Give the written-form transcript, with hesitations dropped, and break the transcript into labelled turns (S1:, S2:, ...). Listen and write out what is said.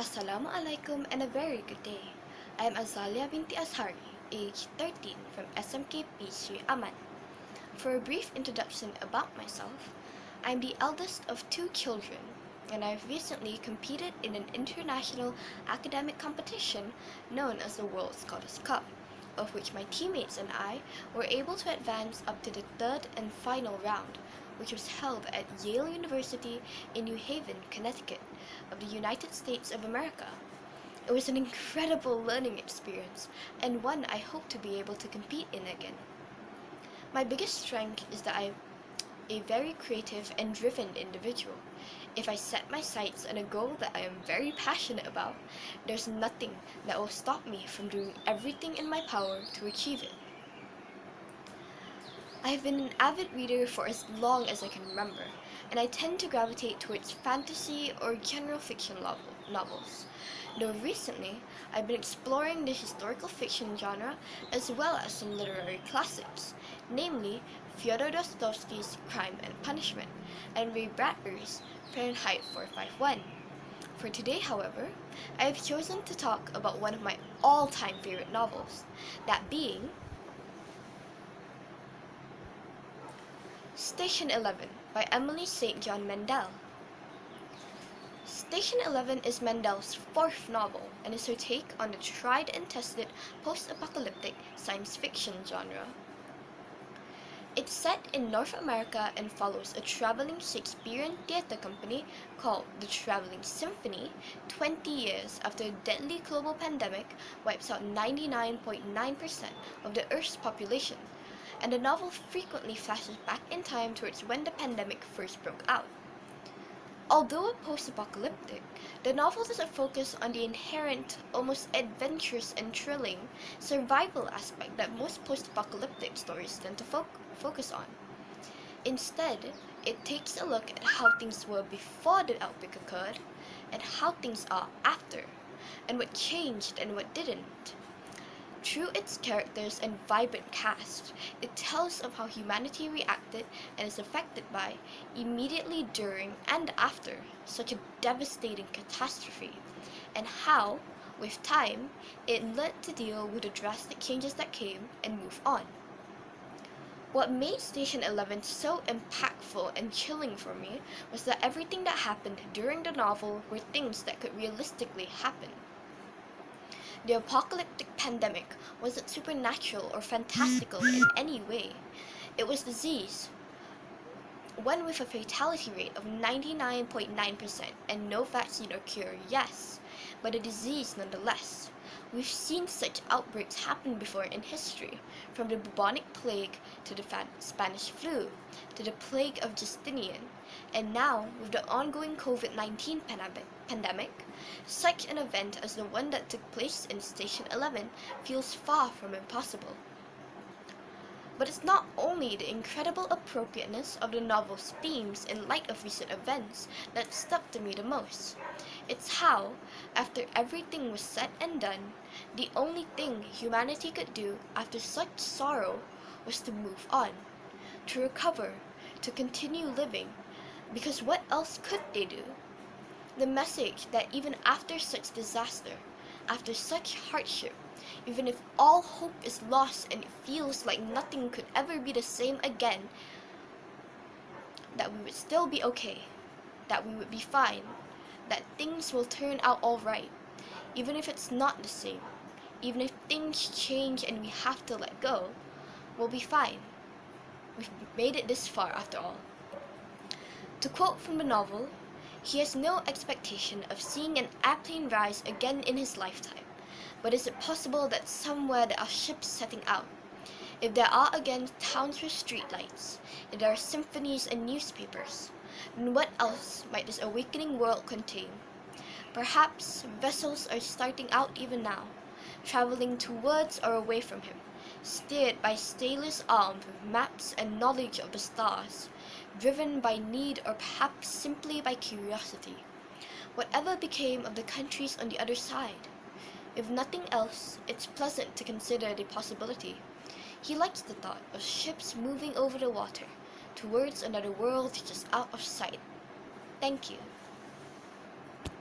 S1: Assalamualaikum and a very good day. I am Azalia Binti Azhari, age 13 from SMK P3 Aman. For a brief introduction about myself, I am the eldest of two children and I have recently competed in an international academic competition known as the World Scholars Cup, of which my teammates and I were able to advance up to the third and final round, which was held at Yale University in New Haven, Connecticut, of the United States of America. It was an incredible learning experience and one I hope to be able to compete in again. My biggest strength is that I am a very creative and driven individual. If I set my sights on a goal that I am very passionate about, there's nothing that will stop me from doing everything in my power to achieve it. I have been an avid reader for as long as I can remember, and I tend to gravitate towards fantasy or general fiction novels. Though recently, I've been exploring the historical fiction genre as well as some literary classics, namely Fyodor Dostoevsky's Crime and Punishment and Ray Bradbury's Fahrenheit 451. For today, however, I have chosen to talk about one of my all-time favorite novels, that being Station 11 by Emily St. John Mandel. Station 11 is Mandel's fourth novel and is her take on the tried and tested post-apocalyptic science fiction genre. It's set in North America and follows a traveling Shakespearean theater company called the Traveling Symphony 20 years after a deadly global pandemic wipes out 99.9% of the Earth's population, and the novel frequently flashes back in time towards when the pandemic first broke out. Although post-apocalyptic, the novel doesn't focus on the inherent, almost adventurous and thrilling survival aspect that most post-apocalyptic stories tend to focus on. Instead, it takes a look at how things were before the outbreak occurred, and how things are after, and what changed and what didn't. Through its characters and vibrant cast, it tells of how humanity reacted and is affected by, immediately during and after, such a devastating catastrophe, and how, with time, it learned to deal with the drastic changes that came and move on. What made Station 11 so impactful and chilling for me was that everything that happened during the novel were things that could realistically happen. The apocalyptic pandemic wasn't supernatural or fantastical in any way. It was disease, one with a fatality rate of 99.9% and no vaccine or cure, yes, but a disease nonetheless. We've seen such outbreaks happen before in history, from the bubonic plague to the Spanish flu, to the plague of Justinian, and now with the ongoing COVID-19 pandemic, such an event as the one that took place in Station 11 feels far from impossible. But it's not only the incredible appropriateness of the novel's themes in light of recent events that stuck to me the most. It's how, after everything was said and done, the only thing humanity could do after such sorrow was to move on, to recover, to continue living, because what else could they do? The message that even after such disaster, after such hardship, even if all hope is lost and it feels like nothing could ever be the same again, that we would still be okay, that we would be fine, that things will turn out alright, even if it's not the same, even if things change and we have to let go, we'll be fine. We've made it this far after all. To quote from the novel, he has no expectation of seeing an airplane rise again in his lifetime, but is it possible that somewhere there are ships setting out? If there are again towns with streetlights, if there are symphonies and newspapers, then what else might this awakening world contain? Perhaps vessels are starting out even now, traveling towards or away from him, steered by sailors armed with maps and knowledge of the stars, driven by need or perhaps simply by curiosity. Whatever became of the countries on the other side? If nothing else, it's pleasant to consider the possibility. He likes the thought of ships moving over the water, towards another world just out of sight. Thank you.